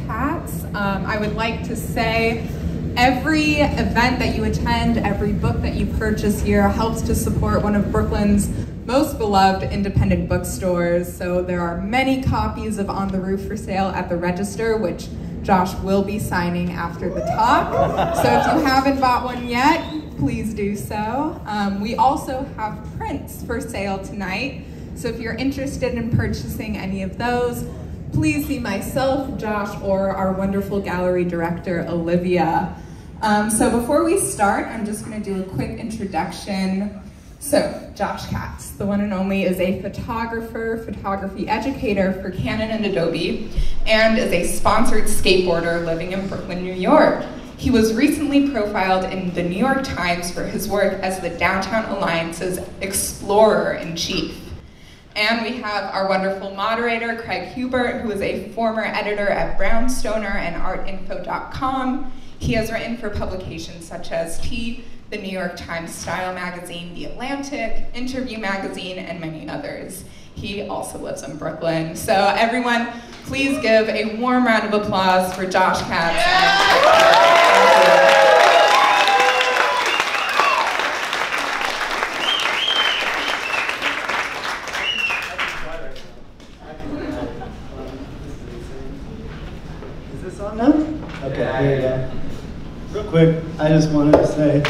Katz. I would like to say every event that you attend, every book that you purchase here helps to support one of Brooklyn's most beloved independent bookstores. So there are many copies of On the Roof for sale at the register, which Josh will be signing after the talk. So if you haven't bought one yet, please do so. We also have prints for sale tonight. So if you're interested in purchasing any of those, please see myself, Josh, or our wonderful gallery director, Olivia. So before we start, I'm just gonna do a quick introduction. So Josh Katz, the one and only, is a photographer, photography educator for Canon and Adobe, and is a sponsored skateboarder living in Brooklyn, New York. He was recently profiled in the New York Times for his work as the Downtown Alliance's Explorer-in-Chief. And we have our wonderful moderator, Craig Hubert, who is a former editor at Brownstoner and artinfo.com. He has written for publications such as T, the New York Times Style Magazine, The Atlantic, Interview Magazine, and many others. He also lives in Brooklyn. So everyone, please give a warm round of applause for Josh Katz. Yeah. Okay, here you go. Real quick, I just wanted to say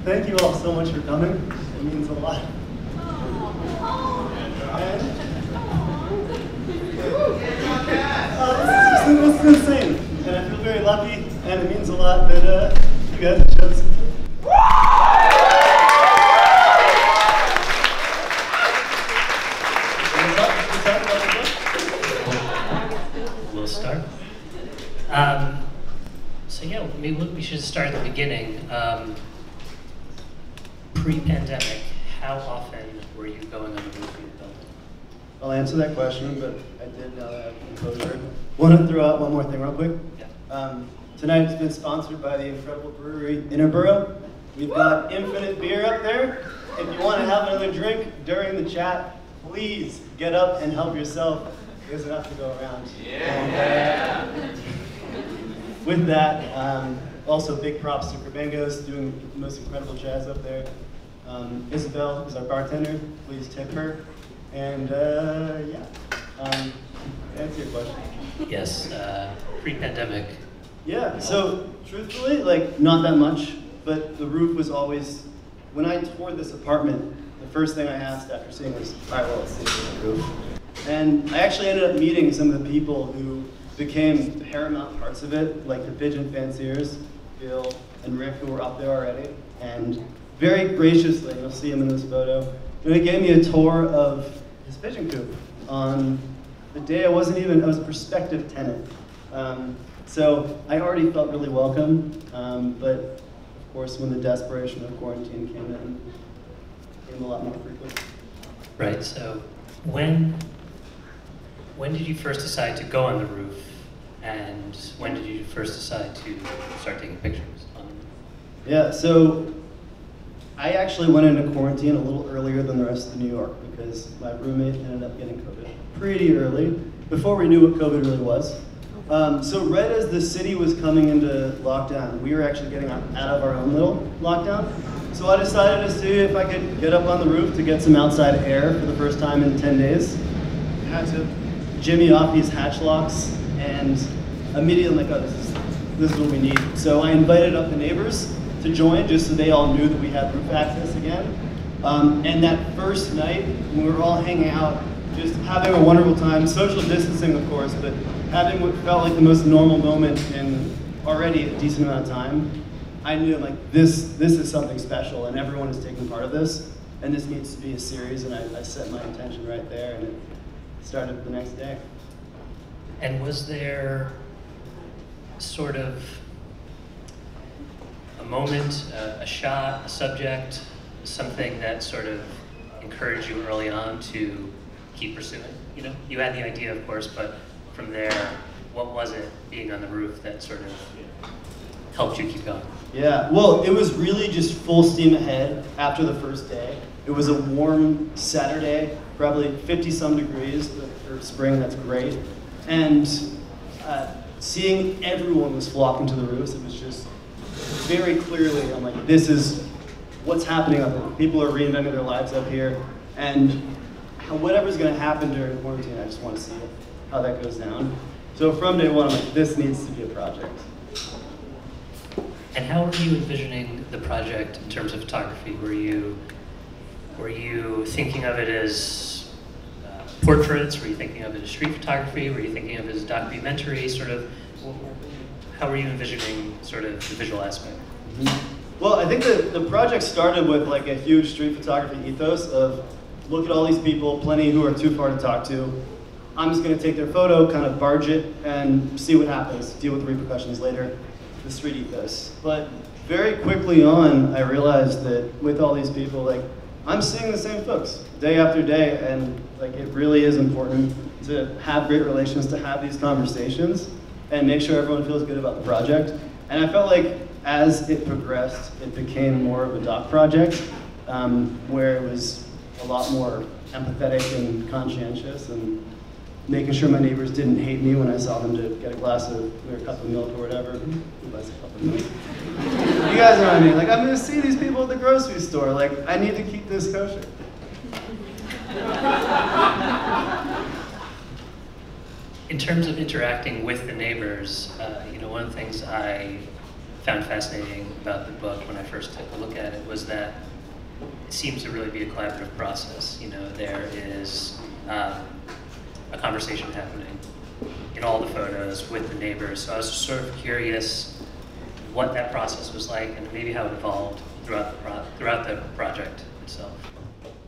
thank you all so much for coming. It means a lot. This is insane, and I feel very lucky, and it means a lot that you guys have chosen. We'll start. So yeah, maybe we should start at the beginning. Pre-pandemic, how often were you going on the roof of your building? I'll answer that question, but I did know that composure. Want to throw out one more thing real quick? Yeah. Tonight's been sponsored by the incredible brewery Interborough. We've got infinite beer up there. If you want to have another drink during the chat, please get up and help yourself. There's enough to go around. Yeah. And, with that, also big props to Crabangos doing the most incredible jazz up there. Isabel is our bartender. Please tip her. And yeah, answer your question. Yes, pre-pandemic. Yeah, so truthfully, like not that much, but the roof was always, when I toured this apartment, the first thing I asked after seeing was, all right, well, let's see the roof. And I actually ended up meeting some of the people who became paramount parts of it, like the pigeon fanciers, Bill and Rick, who were up there already. And very graciously, you'll see him in this photo, they gave me a tour of his pigeon coop on the day I was a prospective tenant. So I already felt really welcome, but of course when the desperation of quarantine came in, it became a lot more frequent. Right, so when did you first decide to go on the roof, and when did you first decide to start taking pictures on the roof? Yeah, so I actually went into quarantine a little earlier than the rest of New York because my roommate ended up getting COVID pretty early, before we knew what COVID really was. So right as the city was coming into lockdown, we were actually getting out of our own little lockdown. So I decided to see if I could get up on the roof to get some outside air for the first time in 10 days. I had to jimmy off these hatch locks, and immediately I'm like, oh, this is what we need. So I invited up the neighbors to join, just so they all knew that we had roof access again. And that first night, when we were all hanging out, just having a wonderful time, social distancing of course, but having what felt like the most normal moment in already a decent amount of time, I knew like this is something special and everyone is taking part of this, and this needs to be a series, and I set my intention right there, and it started the next day. And was there sort of a moment, a shot, a subject, something that sort of encouraged you early on to keep pursuing? You know, you had the idea, of course, but from there, what was it being on the roof that sort of helped you keep going? Yeah, well, it was really just full steam ahead after the first day. It was a warm Saturday, probably 50-some degrees for spring, that's great. And seeing everyone was flocking to the roofs, it was just very clearly, I'm like, this is what's happening up there. People are reinventing their lives up here, and whatever's gonna happen during quarantine, I just want to see how that goes down. So from day one, I'm like, this needs to be a project. And how were you envisioning the project in terms of photography? Were you thinking of it as portraits? Were you thinking of it as street photography? Were you thinking of it as documentary? Sort of, how were you envisioning sort of the visual aspect? Mm-hmm. Well, I think the project started with like a huge street photography ethos of look at all these people, plenty who are too far to talk to. I'm just going to take their photo, kind of barge it, and see what happens, deal with the repercussions later. The street ethos. But very quickly on, I realized that with all these people, like, I'm seeing the same folks day after day, and like it really is important to have great relations, to have these conversations, and make sure everyone feels good about the project. And I felt like as it progressed, it became more of a doc project, where it was a lot more empathetic and conscientious, and making sure my neighbors didn't hate me when I saw them to get a glass of, or a cup of milk or whatever. Who buys a cup of milk? You guys know what I mean? Like, I'm gonna see these people at the grocery store. Like, I need to keep this kosher. In terms of interacting with the neighbors, you know, one of the things I found fascinating about the book when I first took a look at it was that it seems to really be a collaborative process. You know, there is a conversation happening in all the photos with the neighbors. So I was sort of curious what that process was like and maybe how it evolved throughout the project itself.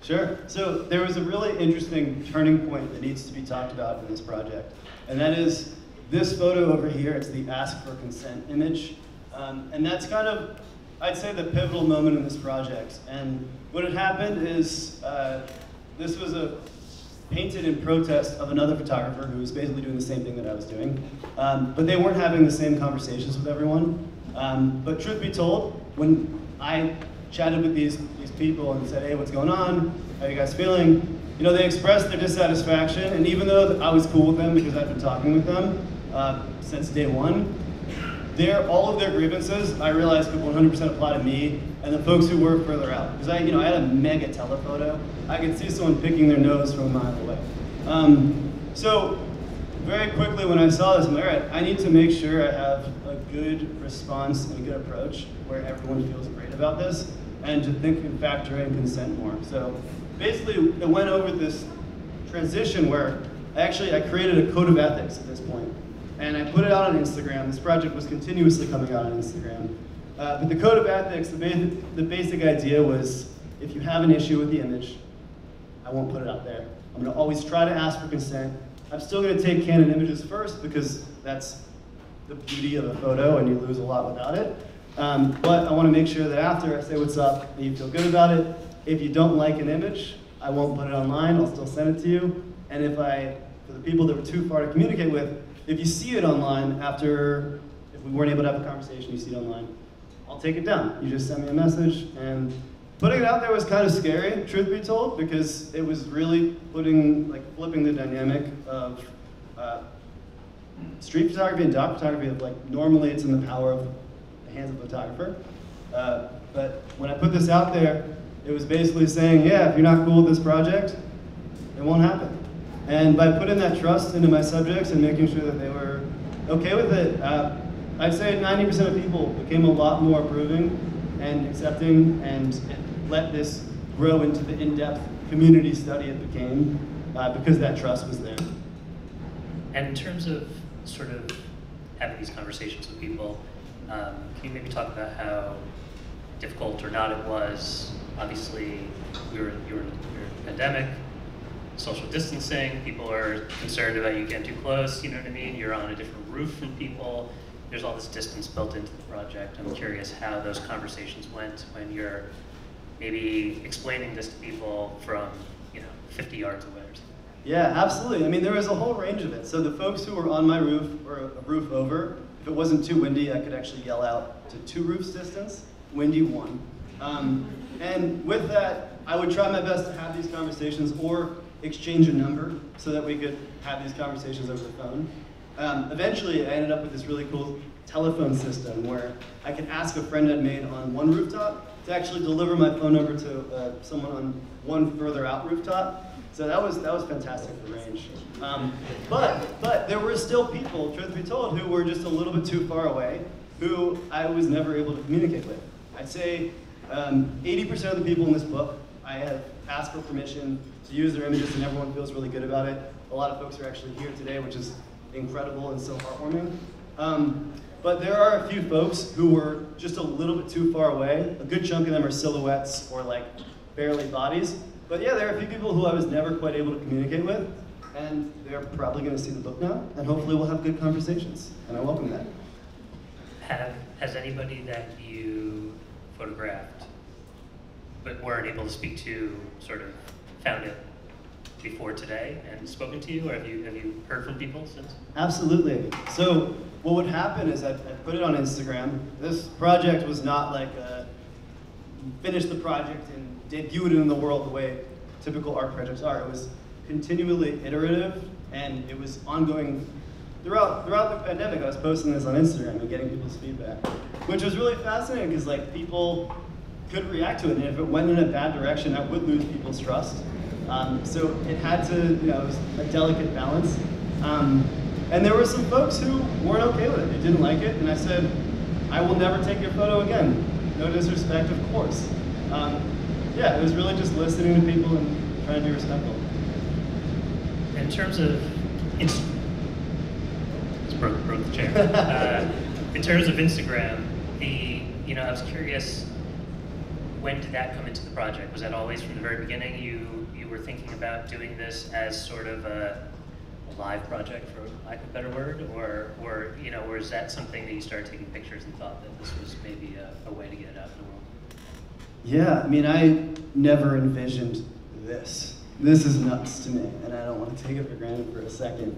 Sure. So there was a really interesting turning point that needs to be talked about in this project. And that is this photo over here. It's the ask for consent image. And that's kind of, I'd say, the pivotal moment in this project. And what had happened is this was a painted in protest of another photographer who was basically doing the same thing that I was doing. But they weren't having the same conversations with everyone. But truth be told, when I chatted with these people and said, hey, what's going on? How are you guys feeling? You know, they expressed their dissatisfaction, and even though I was cool with them because I've been talking with them since day one, all of their grievances, I realized could 100% apply to me and the folks who were further out. Because I had a mega telephoto. I could see someone picking their nose from a mile away. So very quickly when I saw this, I'm like, all right, I need to make sure I have a good response and a good approach where everyone feels great about this, and to think and factor in consent more. So basically, it went over this transition where I created a code of ethics at this point. And I put it out on Instagram. This project was continuously coming out on Instagram. But the code of ethics, the basic idea was, if you have an issue with the image, I won't put it out there. I'm gonna always try to ask for consent. I'm still gonna take candid images first because that's the beauty of a photo and you lose a lot without it. But I wanna make sure that after I say what's up, that you feel good about it. If you don't like an image, I won't put it online, I'll still send it to you. And for the people that were too far to communicate with, if you see it online if we weren't able to have a conversation, you see it online, I'll take it down. You just send me a message, and putting it out there was kind of scary, truth be told, because it was really flipping the dynamic of street photography and doc photography, of like, normally it's in the power of the hands of the photographer. But when I put this out there, it was basically saying, yeah, if you're not cool with this project, it won't happen. And by putting that trust into my subjects and making sure that they were okay with it, I'd say 90% of people became a lot more approving and accepting, and it let this grow into the in-depth community study it became, because that trust was there. And in terms of sort of having these conversations with people, can you maybe talk about how difficult or not it was? Obviously, you were in a pandemic, social distancing, people are concerned about you getting too close, you know what I mean? You're on a different roof from people. There's all this distance built into the project. I'm curious how those conversations went when you're maybe explaining this to people from, 50 yards away or something. Yeah, absolutely. I mean, there was a whole range of it. So the folks who were on my roof or a roof over, if it wasn't too windy, I could actually yell out to 2 roofs distance, windy 1. And with that, I would try my best to have these conversations or exchange a number so that we could have these conversations over the phone. Eventually, I ended up with this really cool telephone system where I could ask a friend I'd made on one rooftop to actually deliver my phone number to someone on one further out rooftop. So that was fantastic for range. But there were still people, truth be told, who were just a little bit too far away, who I was never able to communicate with. I'd say 80% of the people in this book, I have asked for permission to use their images, and everyone feels really good about it. A lot of folks are actually here today, which is incredible and so heartwarming. But there are a few folks who were just a little bit too far away. A good chunk of them are silhouettes or like barely bodies. But yeah, there are a few people who I was never quite able to communicate with, and they're probably going to see the book now, and hopefully we'll have good conversations, and I welcome that. Has anybody that you photographed but weren't able to speak to sort of found it before today and spoken to you, or have you heard from people since? Absolutely. So what would happen is I put it on Instagram. This project was not like finish the project and debut it in the world the way typical art projects are. It was continually iterative, and it was ongoing throughout the pandemic. I was posting this on Instagram and getting people's feedback, which was really fascinating because like people could react to it, and if it went in a bad direction, that would lose people's trust. So it had to, it was a delicate balance. And there were some folks who weren't okay with it. They didn't like it, and I said, I will never take your photo again. No disrespect, of course. Yeah, it was really just listening to people and trying to be respectful. In terms of, just broke the chair. In terms of Instagram, I was curious, when did that come into the project? Was that always from the very beginning you were thinking about doing this as sort of a live project, for lack of a better word, or is that something that you started taking pictures and thought that this was maybe a way to get it out in the world? Yeah, I mean, I never envisioned this. This is nuts to me, and I don't want to take it for granted for a second.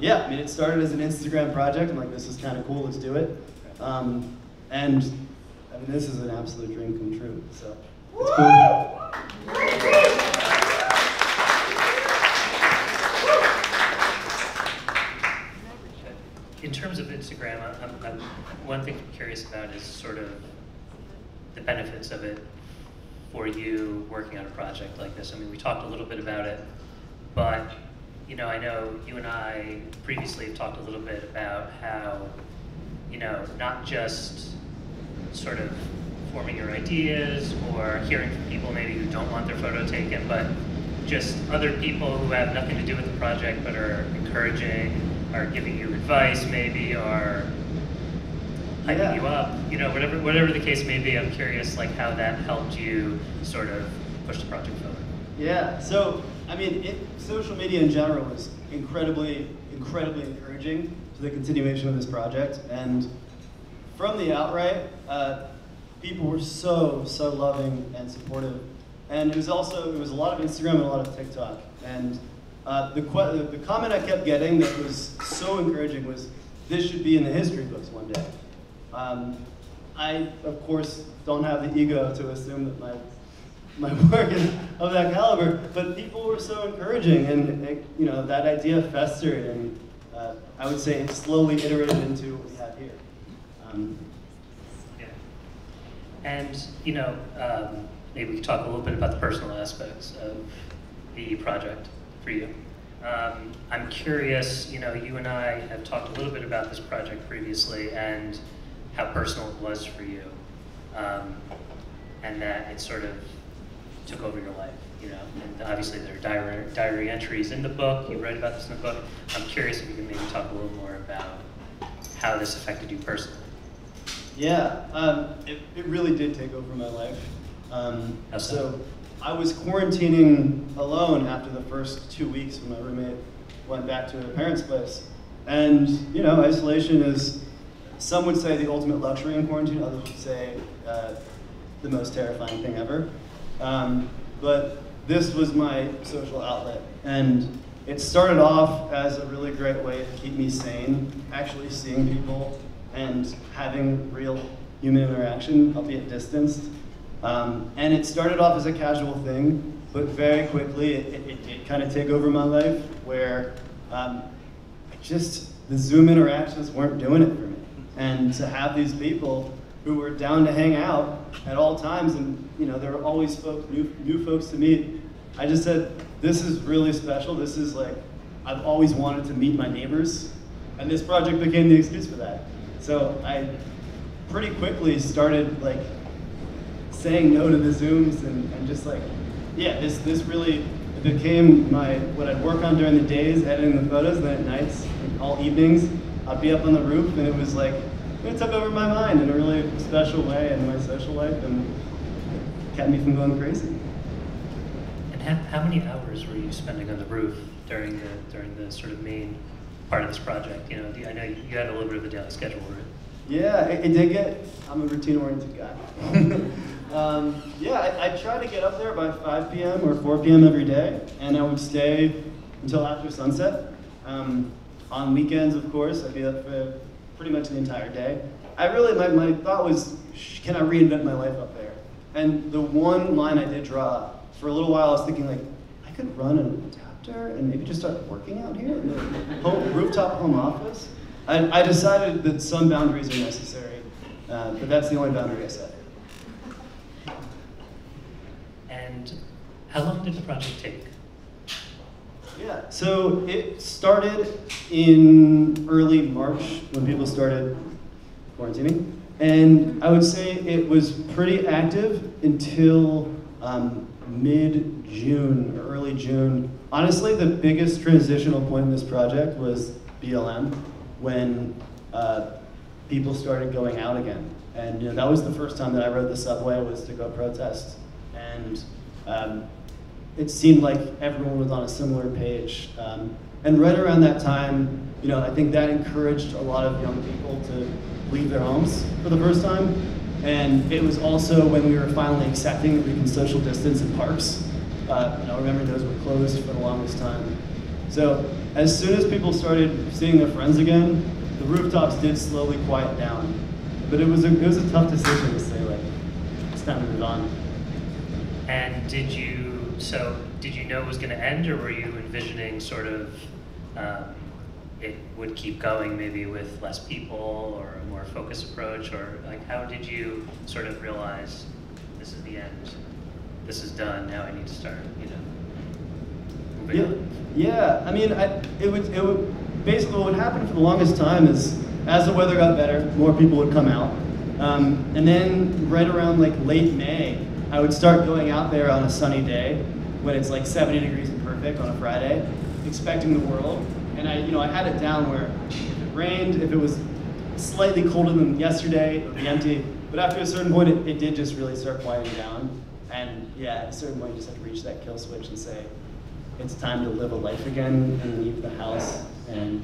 Yeah, I mean, it started as an Instagram project. I'm like, this is kind of cool, let's do it. And I mean, this is an absolute dream come true, so it's cool. In terms of Instagram, one thing I'm curious about is sort of the benefits of it for you working on a project like this. I mean, we talked a little bit about it, but I know you and I previously have talked a little bit about how, not just sort of forming your ideas or hearing from people maybe who don't want their photo taken, but just other people who have nothing to do with the project but are encouraging, are giving you advice maybe, or hyping you up, whatever the case may be. I'm curious like how that helped you sort of push the project forward. Yeah, so I mean, social media in general was incredibly encouraging to the continuation of this project, and from the outright, people were so loving and supportive, and it was a lot of Instagram and a lot of TikTok, and the comment I kept getting that was so encouraging was, this should be in the history books one day. I, of course, don't have the ego to assume that my work is of that caliber, but people were so encouraging, and that idea festered, and I would say it's slowly iterated into what we have here. Yeah. And, you know, maybe we could talk a little bit about the personal aspects of the project for you. I'm curious, you know, you and I have talked a little bit about this project previously and how personal it was for you, and that it sort of took over your life, you know. And obviously there are diary entries in the book. You write about this in the book. I'm curious if you can maybe talk a little more about how this affected you personally. Yeah, it really did take over my life. How so? So I was quarantining alone after the first 2 weeks when my roommate went back to her parents' place. And, you know, isolation is, some would say, the ultimate luxury in quarantine, others would say the most terrifying thing ever. But this was my social outlet. And it started off as a really great way to keep me sane, actually seeing people and having real human interaction, albeit distanced. And it started off as a casual thing, but very quickly it did kind of take over my life, where the Zoom interactions weren't doing it for me. And to have these people who were down to hang out at all times, and you know, there were always new folks to meet, I just said, this is really special. This is like, I've always wanted to meet my neighbors, and this project became the excuse for that. So I pretty quickly started like saying no to the Zooms and just like, yeah, this really became what I'd work on during the days, editing the photos, and then at nights, all evenings, I'd be up on the roof, and it was like, it took over my mind in a really special way in my social life, and kept me from going crazy. And how many hours were you spending on the roof during the sort of main part of this project? You know, I know you had a little bit of a daily schedule, right? Yeah, it did get, I'm a routine-oriented guy. Yeah, I tried to get up there by 5 p.m. or 4 p.m. every day, and I would stay until after sunset. On weekends, of course, I'd be up for pretty much the entire day. My thought was, can I reinvent my life up there? And the one line I did draw, for a little while I was thinking like, I could run an adapter and maybe just start working out here in the rooftop home office. I decided that some boundaries are necessary, but that's the only boundary I set. And how long did the project take? Yeah, so it started in early March when people started quarantining. And I would say it was pretty active until mid-June or early June. Honestly, the biggest transitional point in this project was BLM, when people started going out again. And you know, that was the first time that I rode the subway, was to go protest. And it seemed like everyone was on a similar page. And right around that time, you know, I think that encouraged a lot of young people to leave their homes for the first time. And it was also when we were finally accepting that we can social distance in parks. I remember those were closed for the longest time. So as soon as people started seeing their friends again, the rooftops did slowly quiet down. But it was a tough decision to say, like, it's time to move on. And did you know it was going to end, or were you envisioning sort of it would keep going maybe with less people or a more focused approach, or like how did you sort of realize this is the end, this is done, now I need to start, you know, moving on? Yeah, I mean, it would basically what would happen for the longest time is as the weather got better, more people would come out. And then right around like late May, I would start going out there on a sunny day when it's like 70 degrees and perfect on a Friday, expecting the world. And I had it down where if it rained, if it was slightly colder than yesterday, it would be empty. But after a certain point, it did just really start quieting down. And yeah, at a certain point, you just have to reach that kill switch and say, it's time to live a life again and leave the house and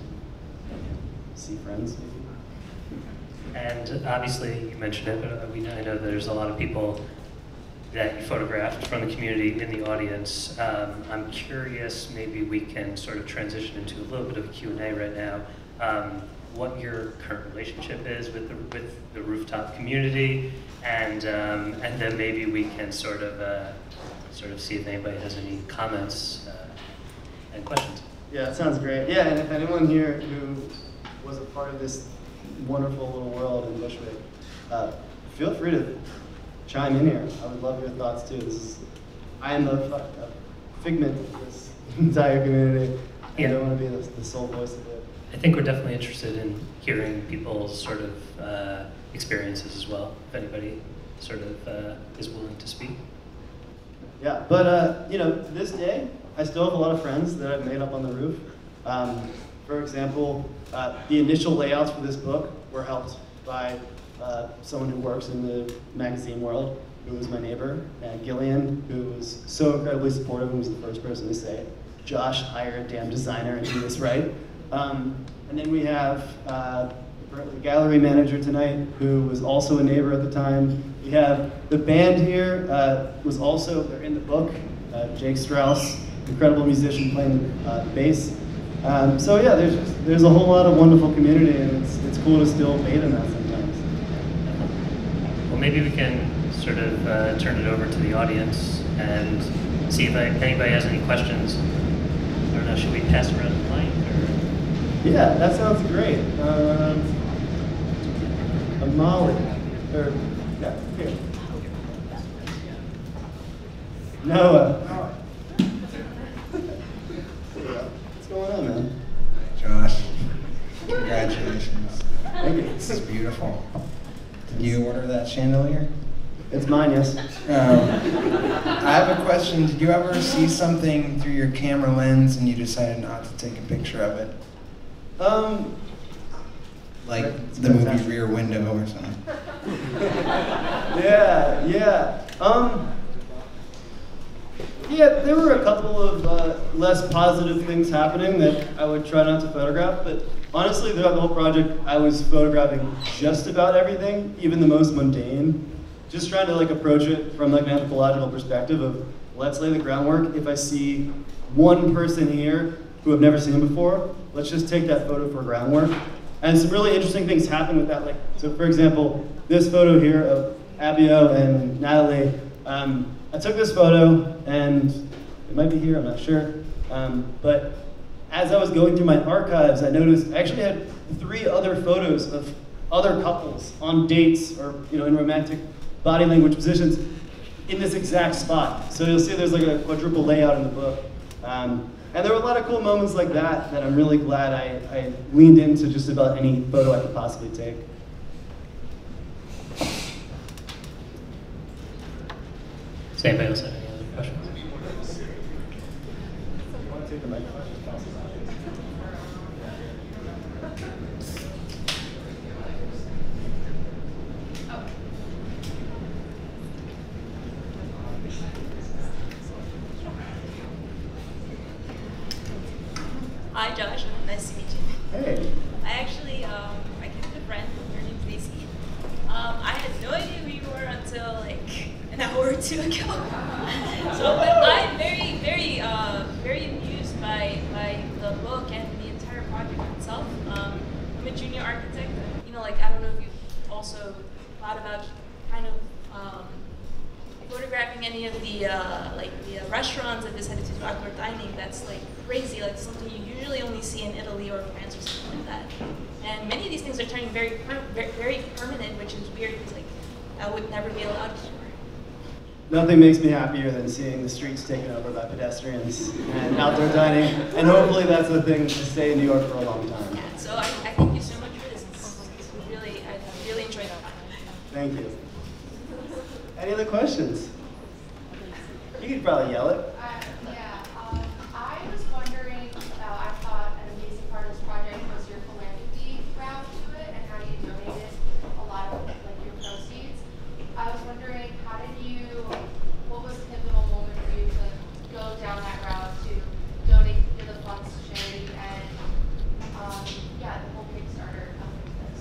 see friends, maybe. And obviously, you mentioned it, but I know there's a lot of people that you photographed from the community in the audience. I'm curious, maybe we can sort of transition into a little bit of a Q&A right now, what your current relationship is with the rooftop community, and then maybe we can sort of see if anybody has any comments and questions. Yeah, that sounds great. Yeah, and if anyone here who was a part of this wonderful little world in Bushwick, feel free to chime in here. I would love your thoughts too. I am a figment of this entire community. Yeah. I don't want to be the sole voice of it. I think we're definitely interested in hearing people's sort of experiences as well, if anybody sort of is willing to speak. Yeah, but you know, this day, I still have a lot of friends that I've made up on the roof. For example, the initial layouts for this book were helped by someone who works in the magazine world, who was my neighbor, Gillian, who was so incredibly supportive and was the first person to say, Josh, hire a damn designer and do this right. And then we have the gallery manager tonight, who was also a neighbor at the time. We have the band here, was also, they're in the book, Jake Strauss, incredible musician playing bass. So yeah, there's a whole lot of wonderful community, and it's cool to still bathe in that sometimes. Well, maybe we can sort of turn it over to the audience and see if anybody has any questions. I don't know, should we pass around the mic? Yeah, that sounds great. Molly, or yeah, here. Noah. What's going on, man? Josh, congratulations. Thank you. This is beautiful. Did you order that chandelier? It's mine, yes. I have a question. Did you ever see something through your camera lens and you decided not to take a picture of it? Like the movie Rear Window or something? Yeah. Yeah, there were a couple of less positive things happening that I would try not to photograph, but honestly, throughout the whole project, I was photographing just about everything, even the most mundane. Just trying to like approach it from like an anthropological perspective of, let's lay the groundwork. If I see one person here who I've never seen before, let's just take that photo for groundwork. And some really interesting things happen with that. Like, so for example, this photo here of Abio and Natalie, I took this photo, and it might be here, I'm not sure. But as I was going through my archives, I noticed I actually had 3 other photos of other couples on dates or in romantic body language positions in this exact spot. So you'll see there's like a quadruple layout in the book. And there were a lot of cool moments like that I'm really glad I leaned into just about any photo I could possibly take. Does anybody else have any other questions? I want to take the microphone. Hi Josh, nice to meet you. Hey. I actually, I came with a friend, her name's Lacey. I had no idea who you were until like an hour or 2 ago. But I'm very amused by the book and the entire project itself. I'm a junior architect. I don't know if you've also thought about kind of photographing any of the restaurants that decided to do outdoor dining. That's like crazy, like something you usually only see in Italy or France or something like that. And many of these things are turning very permanent, which is weird because that would never be allowed before. Nothing makes me happier than seeing the streets taken over by pedestrians and outdoor dining, and hopefully that's a thing to stay in New York for a long time. Yeah, so I thank you so much for this. I really enjoyed it. Thank you. Any other questions? You could probably yell it. I was wondering about, I thought an amazing part of this project was your philanthropy route to it and how you donated a lot of your proceeds. I was wondering, what was the pivotal moment for you to go down that route to donate the funds to charity and the whole Kickstarter coming to this?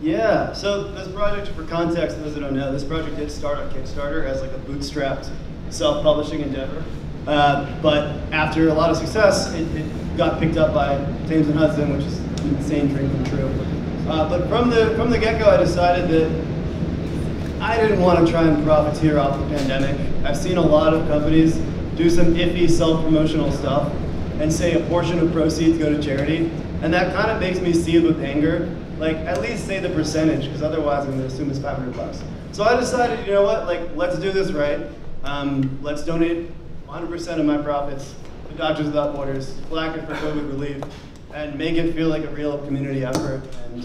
Yeah, so this project, for context, those that don't know, this project did start on Kickstarter as like a bootstrapped self-publishing endeavor. But after a lot of success, it got picked up by Thames and Hudson, which is an insane dream come true. But from the get-go, I decided that I didn't want to try and profiteer off the pandemic. I've seen a lot of companies do some iffy self-promotional stuff, and say a portion of proceeds go to charity. And that kind of makes me seethe with anger. Like, at least say the percentage, because otherwise I'm going to assume it's $500. So I decided, you know what, like, let's do this right. Let's donate 100% of my profits to Doctors Without Borders, flag it for COVID relief, and make it feel like a real community effort. And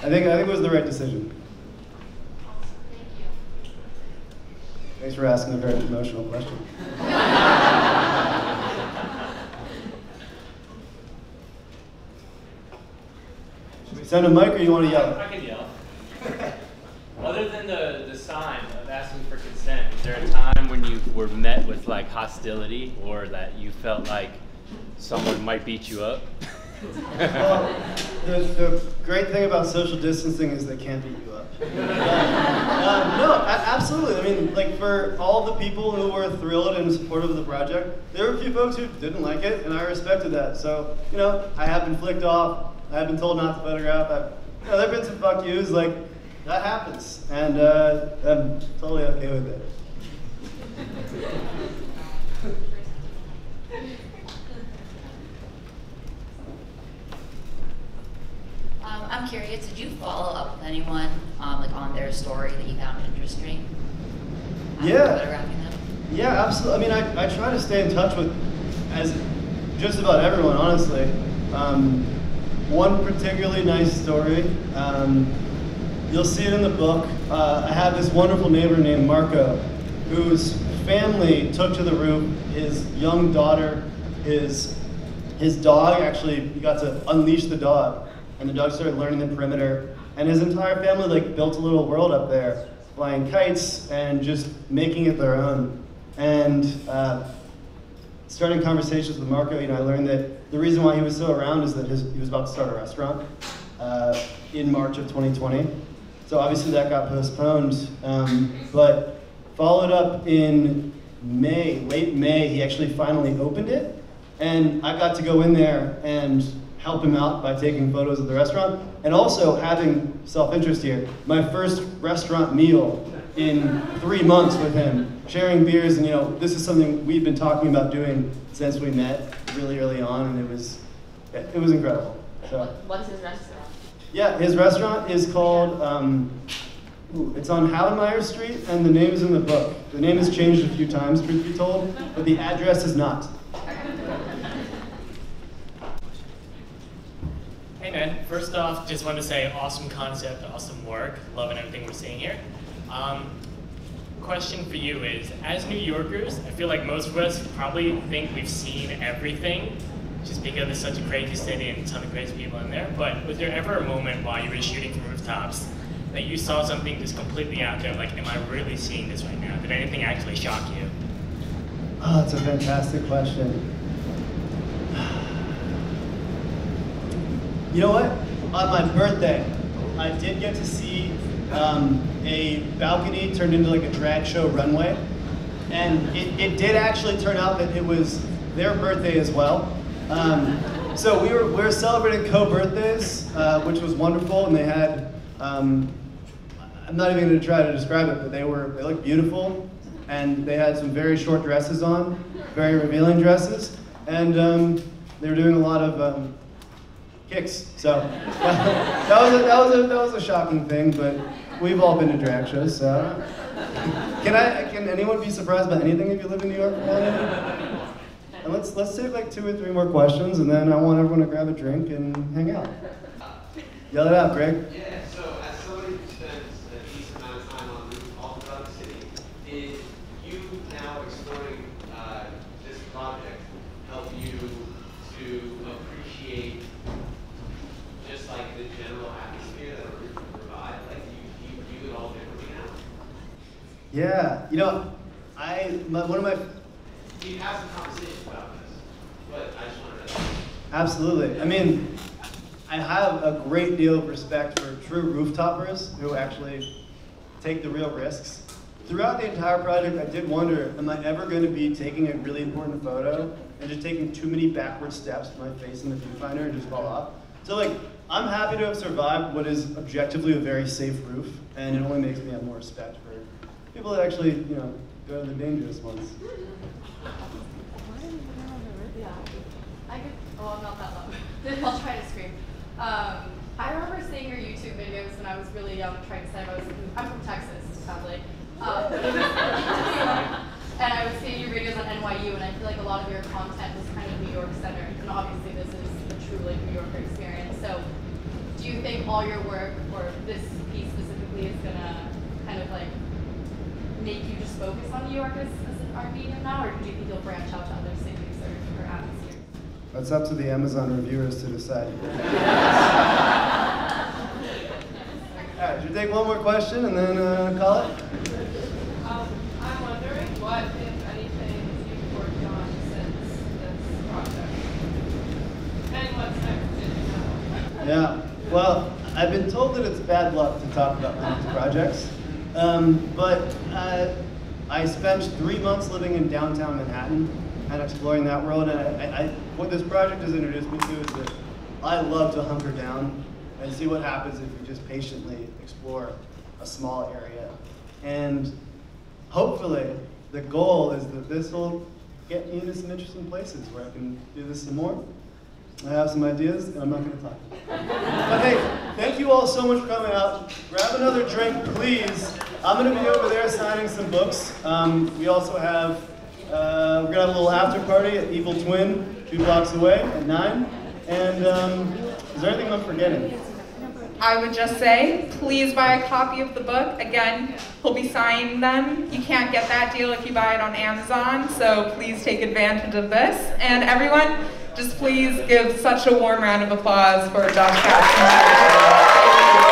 I think it was the right decision. Thank you. Thanks for asking a very emotional question. Should we send a mic or you want to yell? I can yell. Other than the sign of asking for consent, is there a time when you were met with like hostility or that you felt like someone might beat you up? Well, the great thing about social distancing is they can't beat you up. No, absolutely. I mean, like, for all the people who were thrilled and supportive of the project, there were a few folks who didn't like it, and I respected that. So, you know, I have been flicked off. I have been told not to photograph. You know, there have been some fuck yous. Like, that happens, and I'm totally okay with it. I'm curious, did you follow up with anyone like on their story that you found interesting? Yeah. Photographing them? Yeah, absolutely. I mean, I try to stay in touch with just about everyone, honestly. One particularly nice story, you'll see it in the book. I have this wonderful neighbor named Marco, whose family took to the roof. His young daughter, his dog, actually, he got to unleash the dog, and the dog started learning the perimeter. And his entire family like built a little world up there, flying kites and just making it their own. And starting conversations with Marco, you know, I learned that the reason why he was so around is that he was about to start a restaurant in March of 2020. So obviously that got postponed, but followed up in May, late May, he actually finally opened it. And I got to go in there and help him out by taking photos of the restaurant, and also having self-interest here. My first restaurant meal in 3 months with him, sharing beers, and you know, this is something we've been talking about doing since we met really early on, and it was incredible. So, What's his restaurant? Yeah, his restaurant is called, it's on Hallenmeyer Street, and the name is in the book. The name has changed a few times, truth be told, but the address is not. Hey man, first off, just want to say awesome concept, awesome work, loving everything we're seeing here. Question for you is, as New Yorkers, I feel like most of us probably think we've seen everything, just because it's such a crazy city and a ton of crazy people in there, but was there ever a moment while you were shooting from rooftops that you saw something just completely out there, like, am I really seeing this right now? Did anything actually shock you? Oh, that's a fantastic question. You know what? On my birthday, I did get to see a balcony turned into like a drag show runway. And it did actually turn out that it was their birthday as well. So we were celebrating co-birthdays, which was wonderful, and they had, I'm not even gonna try to describe it, but they looked beautiful, and they had some very short dresses on, very revealing dresses, and they were doing a lot of kicks. So that was a shocking thing, but we've all been to drag shows, so. Can anyone be surprised by anything if you live in New York? And let's take like 2 or 3 more questions, and then I want everyone to grab a drink and hang out. Yell it out, Greg. Yeah, so as somebody who spends a decent amount of time on roofs all throughout the city, did you now exploring this project help you to appreciate just like the general atmosphere that a roof can provide? Like, do you view it all differently now? Yeah, you know, one of my... We have some conversations about this, but I just wanted to know. Absolutely. I mean, I have a great deal of respect for true rooftopers who actually take the real risks. Throughout the entire project, I did wonder, am I ever going to be taking a really important photo and just taking too many backward steps with my face in the viewfinder and just fall off? So like, I'm happy to have survived what is objectively a very safe roof, and it only makes me have more respect for people that actually, you know, go to the dangerous ones. I'm not that loud. I'll try to scream. I remember seeing your YouTube videos when I was really young, trying to say I'm from Texas, sadly. And I was seeing your videos on NYU, and I feel like a lot of your content was kind of New York centered, and obviously this is a truly New Yorker experience. So, do you think all your work, or this piece specifically, is gonna kind of like make you just focus on New York as an art medium now, or do you think you'll branch out to other cities or atmospheres? That's up to the Amazon reviewers to decide. All right, should we take one more question and then call it? I'm wondering what, if anything, you've worked on since this project, and what's next, if you know? Yeah, well, I've been told that it's bad luck to talk about my next projects, but I spent 3 months living in downtown Manhattan and exploring that world, and what this project has introduced me to is that I love to hunker down and see what happens if you just patiently explore a small area. And hopefully, the goal is that this will get me into some interesting places where I can do this some more. I have some ideas, and I'm not going to talk. But hey, thank you all so much for coming out. Grab another drink, please. I'm going to be over there signing some books. We also have, we're going to have a little after party at Evil Twin, 2 blocks away at 9. And is there anything I'm forgetting? I would just say, please buy a copy of the book. Again, he'll be signing them. You can't get that deal if you buy it on Amazon, so please take advantage of this. And everyone, just please give such a warm round of applause for Josh Katz.